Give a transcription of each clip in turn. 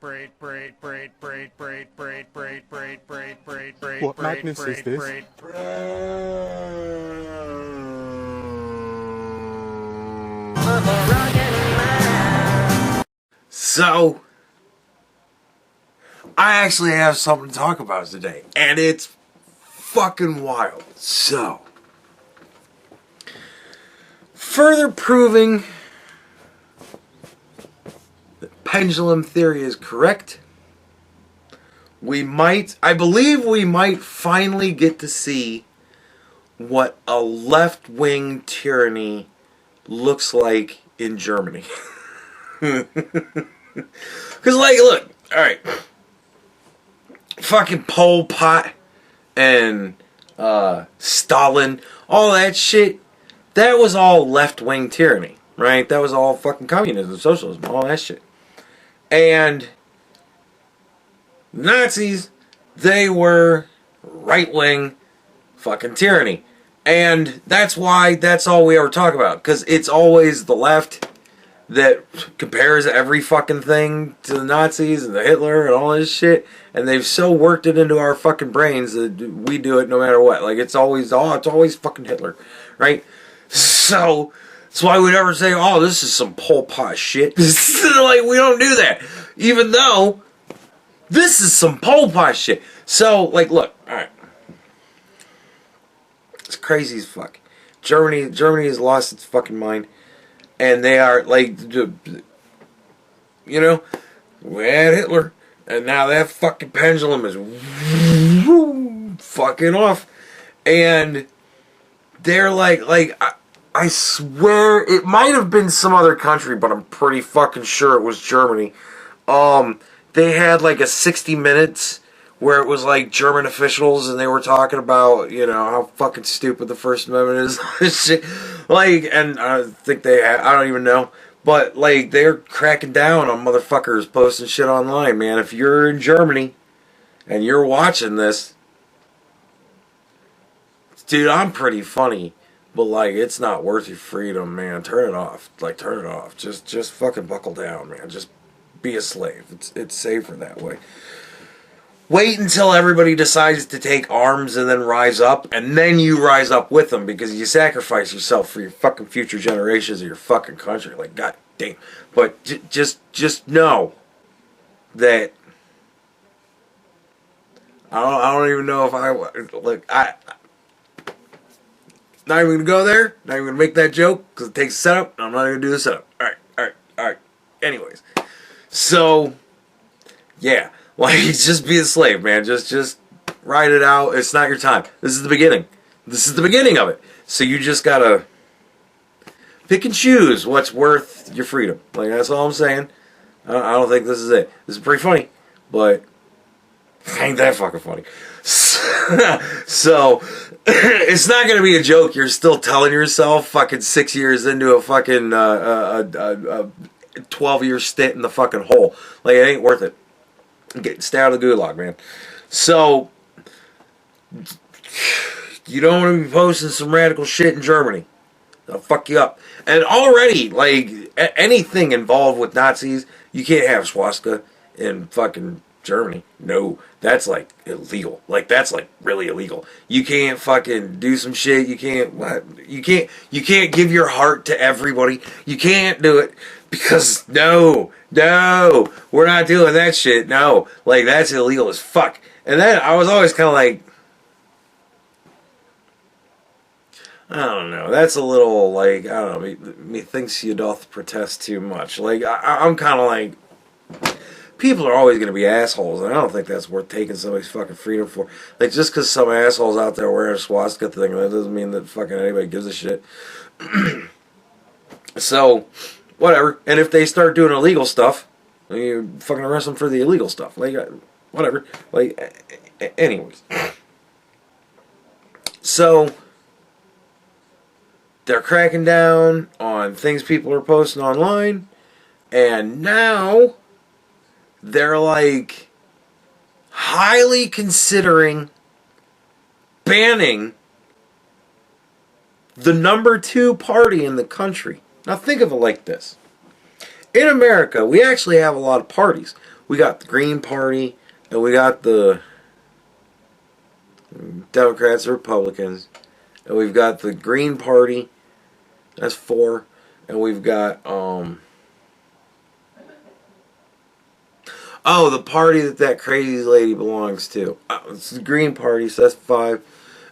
What madness is this? So, I actually have something to talk about today, and it's fucking wild. So, further proving that pendulum theory is correct, I believe we might finally get to see what a left-wing tyranny looks like in Germany. Because, look, alright. Fucking Pol Pot and Stalin, all that shit, that was all left-wing tyranny, right? That was all fucking communism, socialism, all that shit. And Nazis, they were right-wing fucking tyranny. And that's why that's all we ever talk about. Because it's always the left that compares every fucking thing to the Nazis and the Hitler and all this shit. And they've so worked it into our fucking brains that we do it no matter what. Like, it's always fucking Hitler, right? So, that's why we never say, oh, this is some Pol Pot shit. Like, we don't do that. Even though, this is some Pol Pot shit. So, like, look, alright. It's crazy as fuck. Germany has lost its fucking mind. And they are, like, you know, we had Hitler. And now that fucking pendulum is fucking off. And they're like I swear it might have been some other country, but I'm pretty fucking sure it was Germany. They had like a 60 Minutes where it was like German officials and they were talking about, you know, how fucking stupid the First Amendment is. Shit. Like, and I think I don't even know. But, like, they're cracking down on motherfuckers posting shit online, man. If you're in Germany and you're watching this, dude, I'm pretty funny. But, like, it's not worth your freedom, man. Turn it off. Like, turn it off. Just fucking buckle down, man. Just be a slave. It's safer that way. Wait until everybody decides to take arms and then rise up, and then you rise up with them because you sacrifice yourself for your fucking future generations of your fucking country. Like, god damn. But just know that I don't even know if not even gonna go there. Not even gonna make that joke because it takes a setup. I'm not even gonna do the setup. All right. Anyways, so yeah. Like, just be a slave, man. Just ride it out. It's not your time. This is the beginning. This is the beginning of it. So you just gotta pick and choose what's worth your freedom. Like, that's all I'm saying. I don't think this is it. This is pretty funny, but ain't that fucking funny. So, it's not gonna be a joke. You're still telling yourself fucking 6 years into a fucking 12-year stint in the fucking hole. Like, it ain't worth it. Stay out of the gulag, man. So, you don't want to be posting some radical shit in Germany. They'll fuck you up. And already, like, anything involved with Nazis, you can't have swastika in fucking Germany. No, that's, like, illegal. Like, that's, like, really illegal. You can't fucking do some shit. You can't give your heart to everybody. You can't do it because, no, we're not doing that shit. No, like, that's illegal as fuck. And then I was always kind of like, I don't know. That's a little, like, I don't know. Methinks you doth protest too much. Like, I'm kind of like, people are always going to be assholes, and I don't think that's worth taking somebody's fucking freedom for. Like, just because some asshole's out there wearing a swastika thing, that doesn't mean that fucking anybody gives a shit. So, whatever. And if they start doing illegal stuff, you fucking arrest them for the illegal stuff. Like, whatever. Like, anyways. So, they're cracking down on things people are posting online, and now they're, like, highly considering banning the number 2 party in the country. Now think of it like this. In America, we actually have a lot of parties. we got the Green Party, and we got the Democrats and Republicans, and we've got the Green Party, that's 4, and we've got, oh, the party that crazy lady belongs to. It's the Green Party, so that's 5.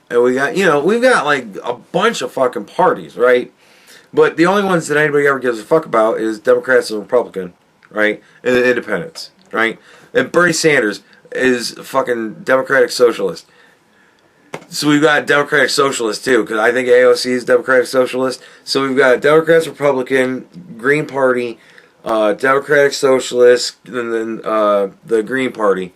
And we got, we've got like a bunch of fucking parties, right? But the only ones that anybody ever gives a fuck about is Democrats and Republican, right? And the Independents, right? And Bernie Sanders is a fucking Democratic Socialist. So we've got Democratic Socialist too, because I think AOC is Democratic Socialist. So we've got Democrats, Republican, Green Party, Democratic Socialist, and then the Green Party.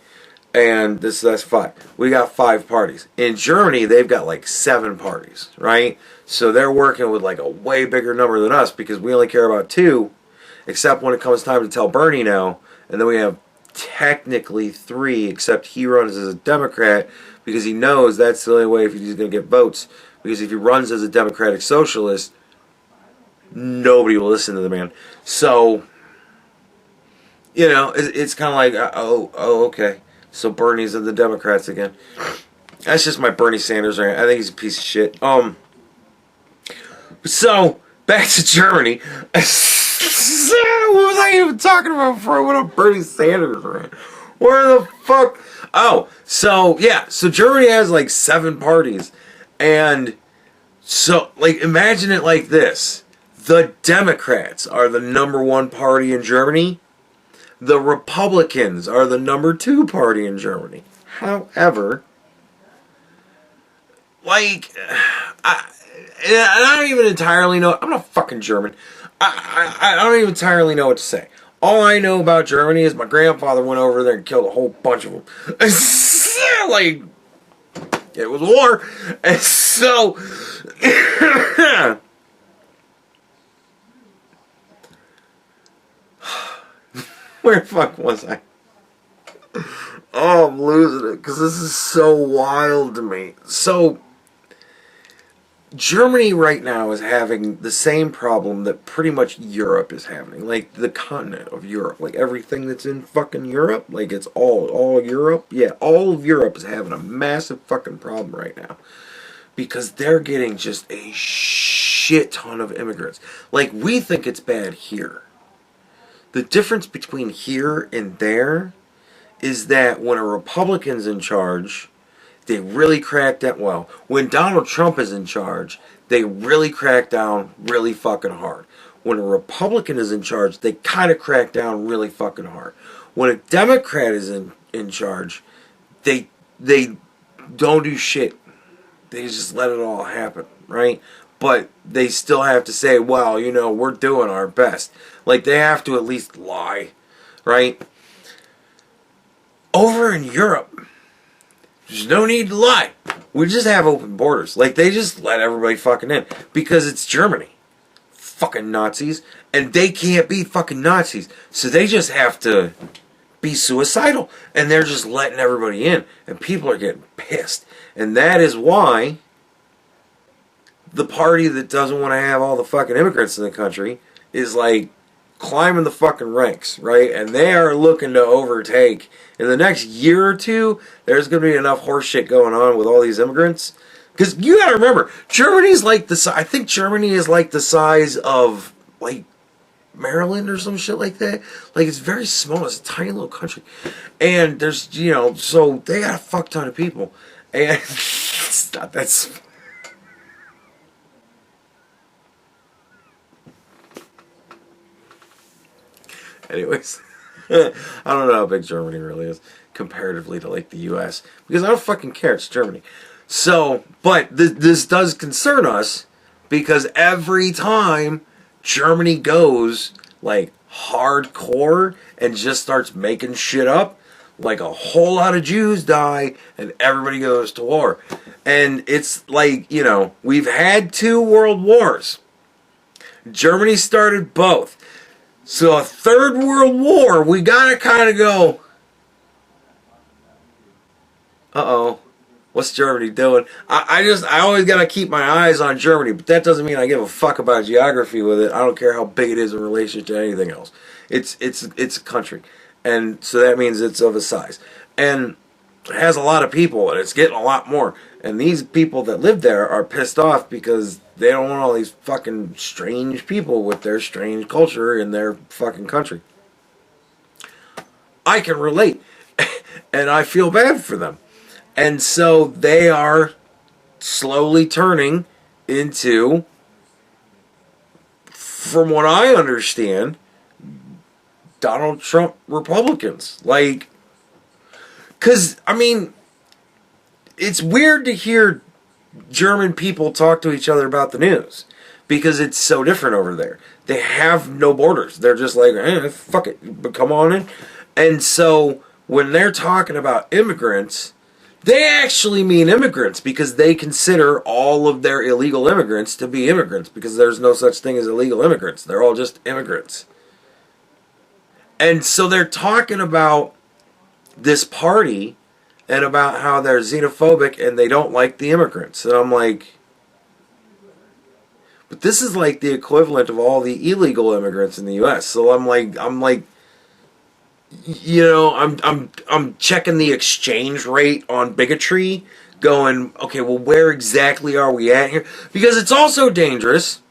And that's 5. We got 5 parties. In Germany, they've got like 7 parties, right? So they're working with like a way bigger number than us because we only care about 2, except when it comes time to tell Bernie no. And then we have technically 3, except he runs as a Democrat because he knows that's the only way if he's going to get votes. Because if he runs as a Democratic Socialist, nobody will listen to the man. So, it's kind of like, okay. So Bernie's in the Democrats again. That's just my Bernie Sanders rant. I think he's a piece of shit. So, back to Germany. What was I even talking about before I went on Bernie Sanders rant? Where the fuck? Oh, so Germany has like 7 parties. And so, like, imagine it like this. The Democrats are the number 1 party in Germany. The Republicans are the number 2 party in Germany. However, like, I don't even entirely know. I'm not fucking German. I don't even entirely know what to say. All I know about Germany is my grandfather went over there and killed a whole bunch of them. Like, it was war. And so, where the fuck was I? Oh, I'm losing it because this is so wild to me. So, Germany right now is having the same problem that pretty much Europe is having. Like, the continent of Europe. Like, everything that's in fucking Europe. Like, it's all Europe. Yeah, all of Europe is having a massive fucking problem right now. Because they're getting just a shit ton of immigrants. Like, we think it's bad here. The difference between here and there is that when a Republican's in charge, they really crack down. Well, when Donald Trump is in charge, they really crack down really fucking hard. When a Republican is in charge, they kind of crack down really fucking hard. When a Democrat is in charge, they don't do shit. They just let it all happen, right? But they still have to say, well, we're doing our best. Like, they have to at least lie, right? Over in Europe, there's no need to lie. We just have open borders. Like, they just let everybody fucking in. Because it's Germany. Fucking Nazis. And they can't be fucking Nazis. So they just have to be suicidal. And they're just letting everybody in. And people are getting pissed. And that is why the party that doesn't want to have all the fucking immigrants in the country is like climbing the fucking ranks, right? And they are looking to overtake. In the next year or 2, there's going to be enough horse shit going on with all these immigrants. Because you got to remember, Germany's like I think Germany is like the size of like Maryland or some shit like that. Like, it's very small. It's a tiny little country. And there's, so they got a fuck ton of people. And it's not that small. Anyways, I don't know how big Germany really is comparatively to like the U.S. because I don't fucking care. It's Germany. So, but this does concern us because every time Germany goes like hardcore and just starts making shit up, like a whole lot of Jews die and everybody goes to war. And it's like, we've had 2 world wars. Germany started both. So a 3rd world war, we gotta kind of go, uh-oh, what's Germany doing? I always gotta keep my eyes on Germany, but that doesn't mean I give a fuck about geography with it. I don't care how big it is in relation to anything else. It's a country. And so that means it's of a size. And it has a lot of people, and it's getting a lot more. And these people that live there are pissed off because they don't want all these fucking strange people with their strange culture in their fucking country. I can relate. And I feel bad for them. And so they are slowly turning into, from what I understand, Donald Trump Republicans. Like, because, I mean, it's weird to hear German people talk to each other about the news because it's so different over there. They have no borders. They're just like, fuck it, but come on in. And so when they're talking about immigrants, they actually mean immigrants because they consider all of their illegal immigrants to be immigrants because there's no such thing as illegal immigrants. They're all just immigrants. And so they're talking about this party and about how they're xenophobic and they don't like the immigrants. And I'm like, but this is like the equivalent of all the illegal immigrants in the U.S. So I'm like, you know, I'm checking the exchange rate on bigotry, going, okay, well, where exactly are we at here? Because it's also dangerous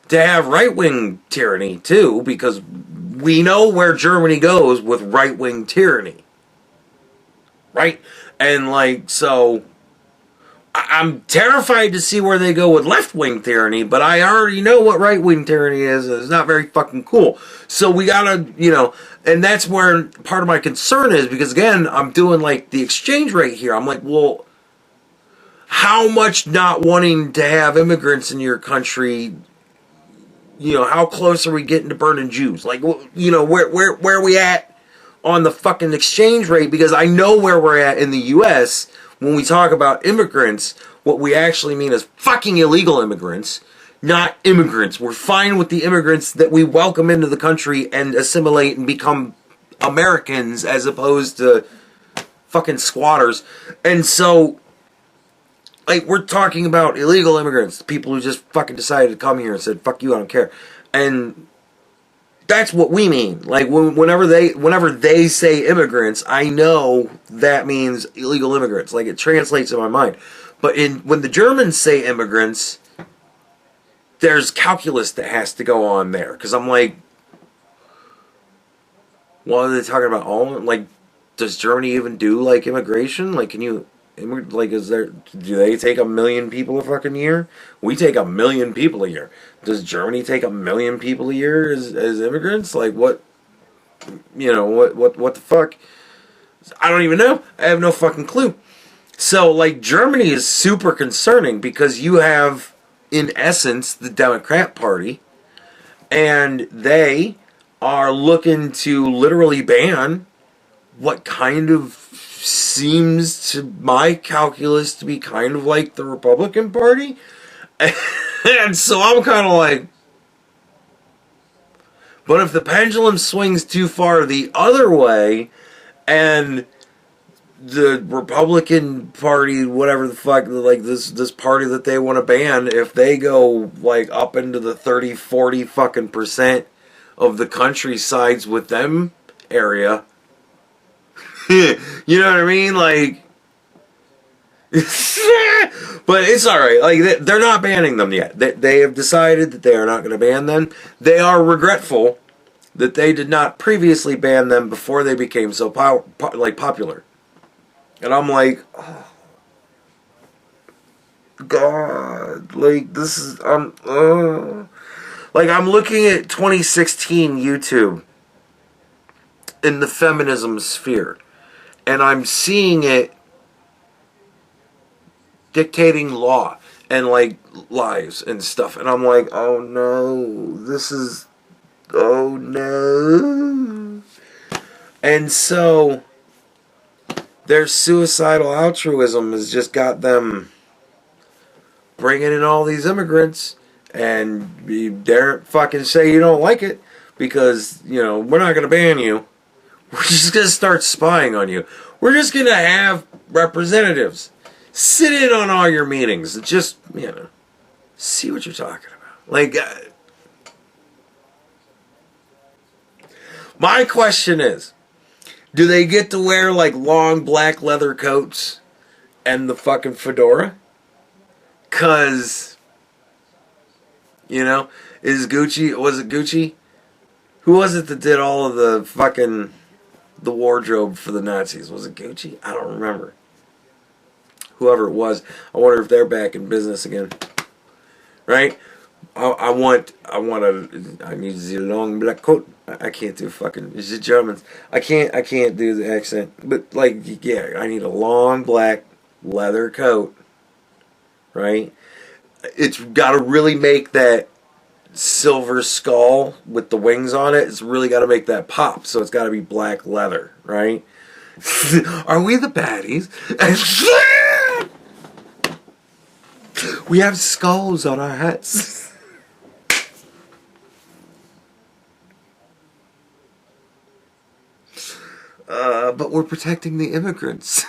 to have right-wing tyranny too, because we know where Germany goes with right-wing tyranny. Right? And like, so I'm terrified to see where they go with left-wing tyranny, but I already know what right-wing tyranny is, and it's not very fucking cool. So we gotta, you know, and that's where part of my concern is, because again, I'm doing like the exchange rate here. I'm like, well, how much not wanting to have immigrants in your country, you know, how close are we getting to burning Jews? Like, you know, where are we at on the fucking exchange rate? Because I know where we're at in the U.S. when we talk about immigrants. What we actually mean is fucking illegal immigrants, not immigrants. We're fine with the immigrants that we welcome into the country and assimilate and become Americans as opposed to fucking squatters. And so, like, we're talking about illegal immigrants, people who just fucking decided to come here and said, fuck you, I don't care. And that's what we mean. Like, whenever they say immigrants, I know that means illegal immigrants. Like, it translates in my mind. But when the Germans say immigrants, there's calculus that has to go on there. Because I'm like, what are they talking about? Oh, like, does Germany even do, like, immigration? Like, can you... Like, do they take 1 million people a fucking year? We take 1 million people a year. Does Germany take 1 million people a year as immigrants? Like, what, you know, what the fuck? I don't even know. I have no fucking clue. So, like, Germany is super concerning because you have, in essence, the Democrat Party, and they are looking to literally ban what kind of seems to my calculus to be kind of like the Republican Party. And so I'm kind of like, but if the pendulum swings too far the other way and the Republican Party, whatever the fuck, like this party that they want to ban, if they go like up into the 30-40 fucking percent of the country sides with them area, you know what I mean? Like, but it's alright. Like, they're not banning them yet. They have decided that they are not going to ban them. They are regretful that they did not previously ban them before they became so popular. And I'm like, oh, God, like, this is, like, I'm looking at 2016 YouTube in the feminism sphere. And I'm seeing it dictating law and like lives and stuff. And I'm like, oh no, this is, oh no. And so their suicidal altruism has just got them bringing in all these immigrants. And you daren't fucking say you don't like it because, you know, we're not going to ban you. We're just going to start spying on you. We're just going to have representatives sit in on all your meetings and just, you know, see what you're talking about. Like, my question is, Do they get to wear like long black leather coats and the fucking fedora? 'Cause, you know, was it Gucci? Who was it that did all of the fucking, the wardrobe for the Nazis? Was it Gucci? I don't remember. Whoever it was, I wonder if they're back in business again. Right? I need the long black coat. I can't do fucking, it's the Germans. I can't do the accent. But like, yeah, I need a long black leather coat. Right? It's got to really make that silver skull with the wings on it. It's really got to make that pop. So it's got to be black leather, right? Are we the baddies? We have skulls on our hats. But we're protecting the immigrants.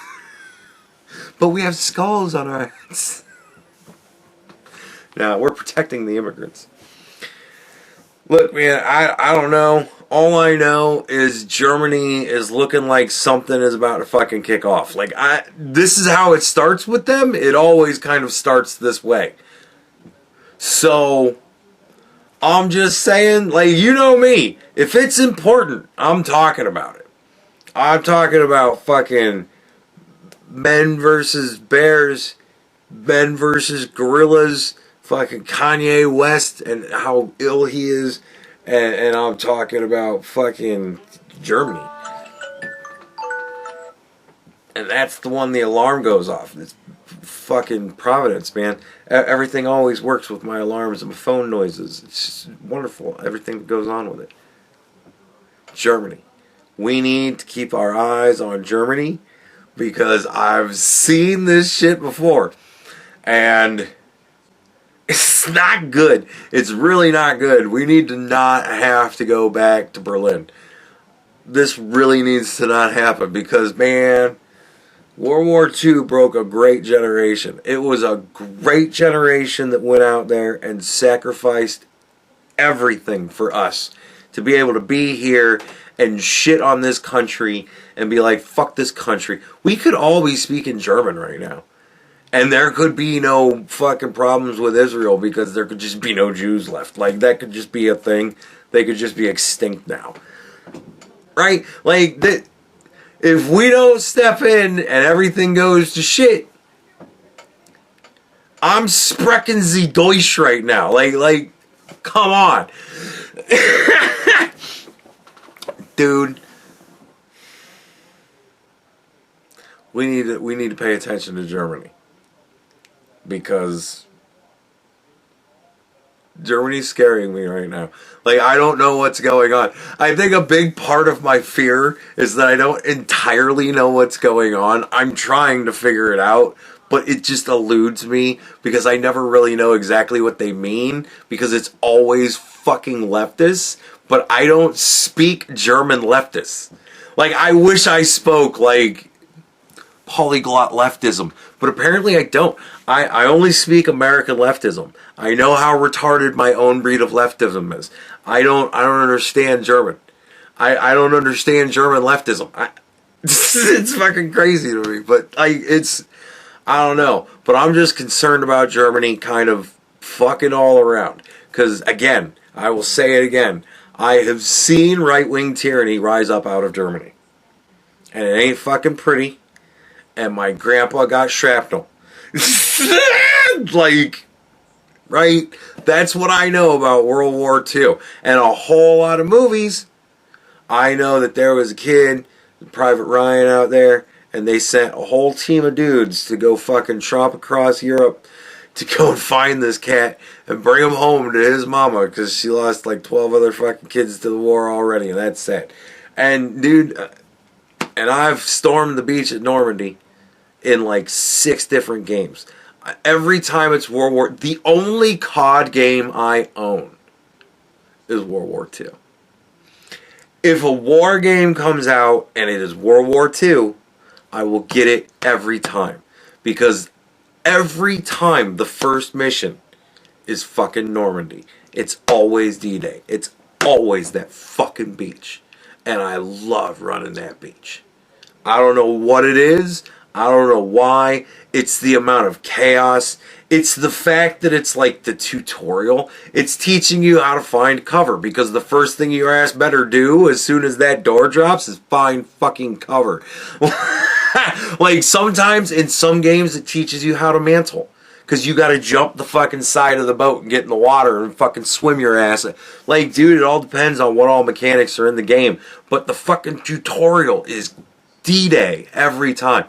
But we have skulls on our hats. Now, we're protecting the immigrants. Look, man, I don't know. All I know is Germany is looking like something is about to fucking kick off. Like, this is how it starts with them. It always kind of starts this way. So, I'm just saying, like, you know me. If it's important, I'm talking about it. I'm talking about fucking men versus bears, men versus gorillas, fucking Kanye West and how ill he is, and I'm talking about fucking Germany. And that's the one the alarm goes off. It's fucking Providence, man. Everything always works with my alarms and my phone noises. It's just wonderful, everything that goes on with it. Germany. We need to keep our eyes on Germany because I've seen this shit before. And it's not good. It's really not good. We need to not have to go back to Berlin. This really needs to not happen because, man, World War II broke a great generation. It was a great generation that went out there and sacrificed everything for us to be able to be here and shit on this country and be like, fuck this country. We could all be speaking German right now. And there could be no fucking problems with Israel because there could just be no Jews left. Like, that could just be a thing. They could just be extinct now. Right? Like, if we don't step in and everything goes to shit, I'm sprechen Sie Deutsch right now. Like, come on. Dude. We need to pay attention to Germany. Because Germany's scaring me right now. Like, I don't know what's going on. I think a big part of my fear is that I don't entirely know what's going on. I'm trying to figure it out, but it just eludes me because I never really know exactly what they mean because it's always fucking leftists, but I don't speak German leftists. Like, I wish I spoke, like, polyglot leftism, but apparently I don't. I only speak American leftism. I know how retarded my own breed of leftism is. I don't understand German. I don't understand German leftism. It's fucking crazy to me, but I don't know. But I'm just concerned about Germany kind of fucking all around. Because again, I will say it again, I have seen right-wing tyranny rise up out of Germany. And it ain't fucking pretty. And my grandpa got shrapnel. Like, right? That's what I know about World War II. And a whole lot of movies. I know that there was a kid, Private Ryan out there, and they sent a whole team of dudes to go fucking tromp across Europe to go and find this cat and bring him home to his mama because she lost like 12 other fucking kids to the war already, and that's sad. And, dude, and I've stormed the beach at Normandy in like 6 different games. Every time it's World War... The only COD game I own is World War II. If a war game comes out and it is World War II, I will get it every time. Because every time the first mission is fucking Normandy. It's always D-Day. It's always that fucking beach. And I love running that beach. I don't know what it is. I don't know why. It's the amount of chaos. It's the fact that it's like the tutorial. It's teaching you how to find cover, because the first thing your ass better do as soon as that door drops is find fucking cover. Like sometimes in some games it teaches you how to mantle. Because you gotta jump the fucking side of the boat and get in the water and fucking swim your ass. Like, dude, it all depends on what all mechanics are in the game. But the fucking tutorial is D-Day every time.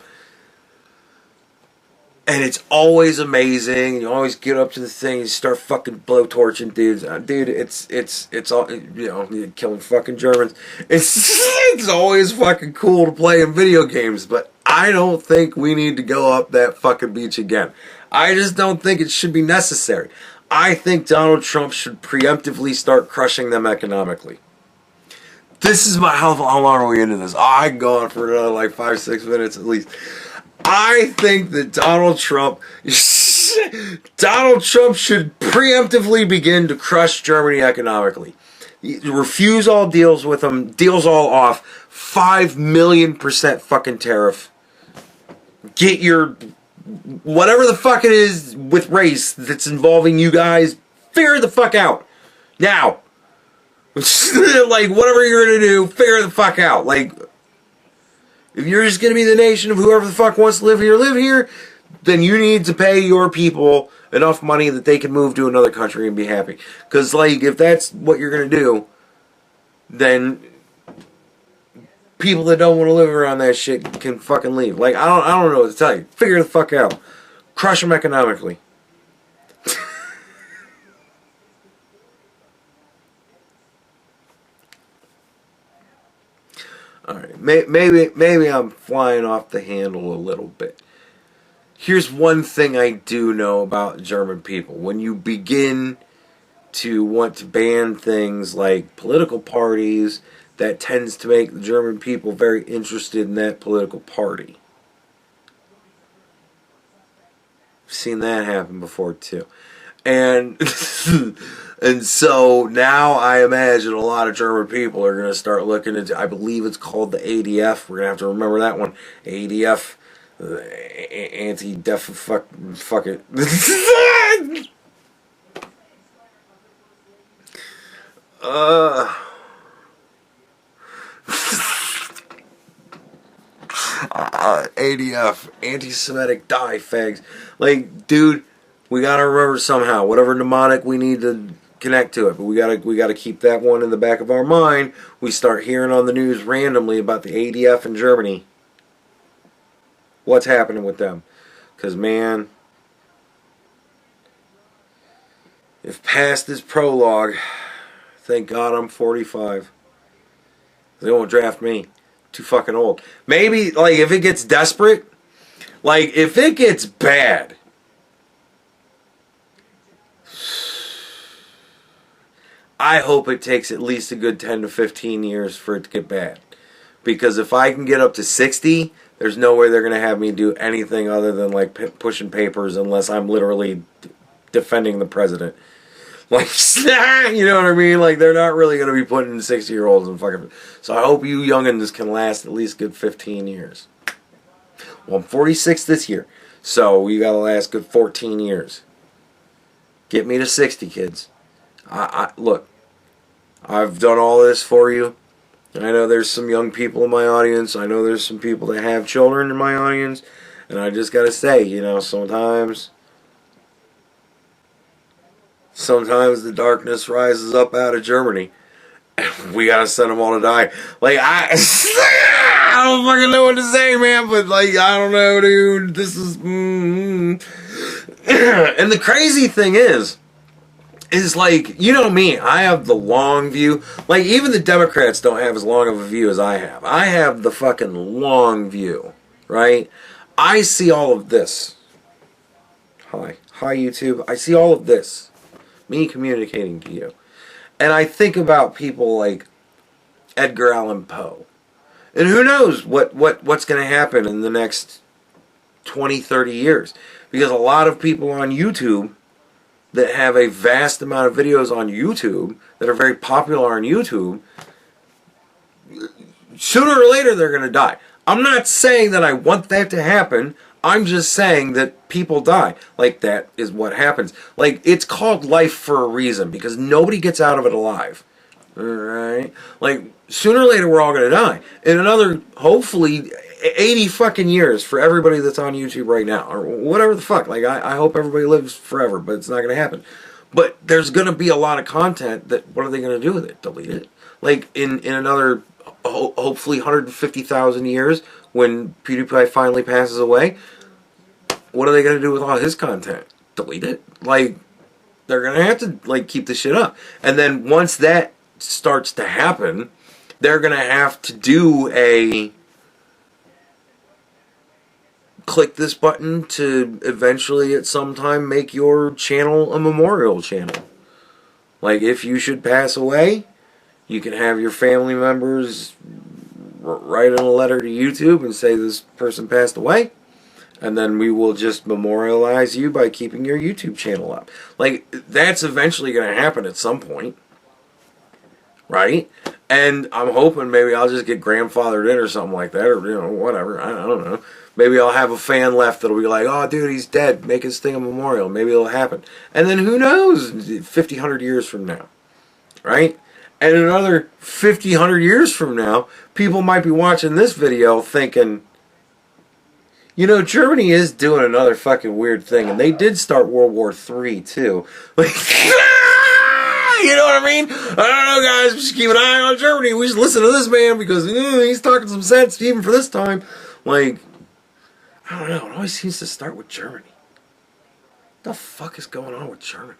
And it's always amazing. You always get up to the thing and start fucking blowtorching dudes. Dude, it's all, you know, killing fucking Germans. It's always fucking cool to play in video games, but I don't think we need to go up that fucking beach again. I just don't think it should be necessary. I think Donald Trump should preemptively start crushing them economically. This is how long are we into this? I can go on for another like 5-6 minutes at least. I think that Donald Trump should preemptively begin to crush Germany economically. Refuse all deals with them, deals all off, 5 million% fucking tariff. Get your, whatever the fuck it is with race that's involving you guys, figure the fuck out. Now. Like, whatever you're gonna do, figure the fuck out. Like, if you're just going to be the nation of whoever the fuck wants to live here, then you need to pay your people enough money that they can move to another country and be happy. Because, like, if that's what you're going to do, then people that don't want to live around that shit can fucking leave. Like, I don't know what to tell you. Figure the fuck out. Crush them economically. Alright, maybe I'm flying off the handle a little bit. Here's one thing I do know about German people. When you begin to want to ban things like political parties, that tends to make the German people very interested in that political party. I've seen that happen before too. And and so now I imagine a lot of German people are going to start looking into, I believe it's called the ADF. We're going to have to remember that one. ADF, anti-def, fuck it. ADF, anti-Semitic die fags. Like, dude, we gotta remember somehow, whatever mnemonic we need to connect to it, but we gotta keep that one in the back of our mind. We start hearing on the news randomly about the ADF in Germany. What's happening with them? Because, man, if past is prologue, thank God I'm 45. They won't draft me. Too fucking old. Maybe, like, if it gets desperate, like, if it gets bad, I hope it takes at least a good 10 to 15 years for it to get bad. Because if I can get up to 60, there's no way they're going to have me do anything other than, like, pushing papers unless I'm literally defending the president. Like, you know what I mean? Like, they're not really going to be putting 60-year-olds in fucking... So I hope you youngins can last at least good 15 years. Well, I'm 46 this year, so you got to last good 14 years. Get me to 60, kids. Look, I've done all this for you. I know there's some young people in my audience. I know there's some people that have children in my audience. And I just got to say, you know, sometimes the darkness rises up out of Germany. And we got to send them all to die. Like, I don't fucking know what to say, man. But, like, I don't know, dude. This is... And the crazy thing is like, you know me, I have the long view. Like, even the Democrats don't have as long of a view as I have. I have the fucking long view, right? I see all of this. Hi YouTube. I see all of this. Me communicating to you. And I think about people like Edgar Allan Poe. And who knows what's going to happen in the next 20, 30 years. Because a lot of people on YouTube that have a vast amount of videos on YouTube that are very popular on YouTube, sooner or later they're going to die. I'm not saying that I want that to happen. I'm just saying that people die. Like, that is what happens. Like, it's called life for a reason, because nobody gets out of it alive. Alright? Like, sooner or later we're all going to die. In another, hopefully, 80 fucking years for everybody that's on YouTube right now. Or whatever the fuck. Like, I hope everybody lives forever, but it's not going to happen. But there's going to be a lot of content that, what are they going to do with it? Delete it? Like, in another, hopefully 150,000 years, when PewDiePie finally passes away, what are they going to do with all his content? Delete it? Like, they're going to have to, like, keep the shit up. And then once that starts to happen, they're going to have to do a click this button to eventually at some time make your channel a memorial channel. Like, if you should pass away, you can have your family members write in a letter to YouTube and say this person passed away, and then we will just memorialize you by keeping your YouTube channel up. Like, that's eventually going to happen at some point, right? And I'm hoping maybe I'll just get grandfathered in or something like that, or, you know, whatever. I don't know. Maybe I'll have a fan left that'll be like, oh, dude, he's dead. Make his thing a memorial. Maybe it'll happen. And then who knows, 50, 100 years from now, right? And another 50, 100 years from now, people might be watching this video thinking, you know, Germany is doing another fucking weird thing. And they did start World War III, too. Like, you know what I mean? I don't know, guys. Just keep an eye on Germany. We should listen to this man because he's talking some sense even for this time. Like, I don't know. It always seems to start with Germany. What the fuck is going on with Germany?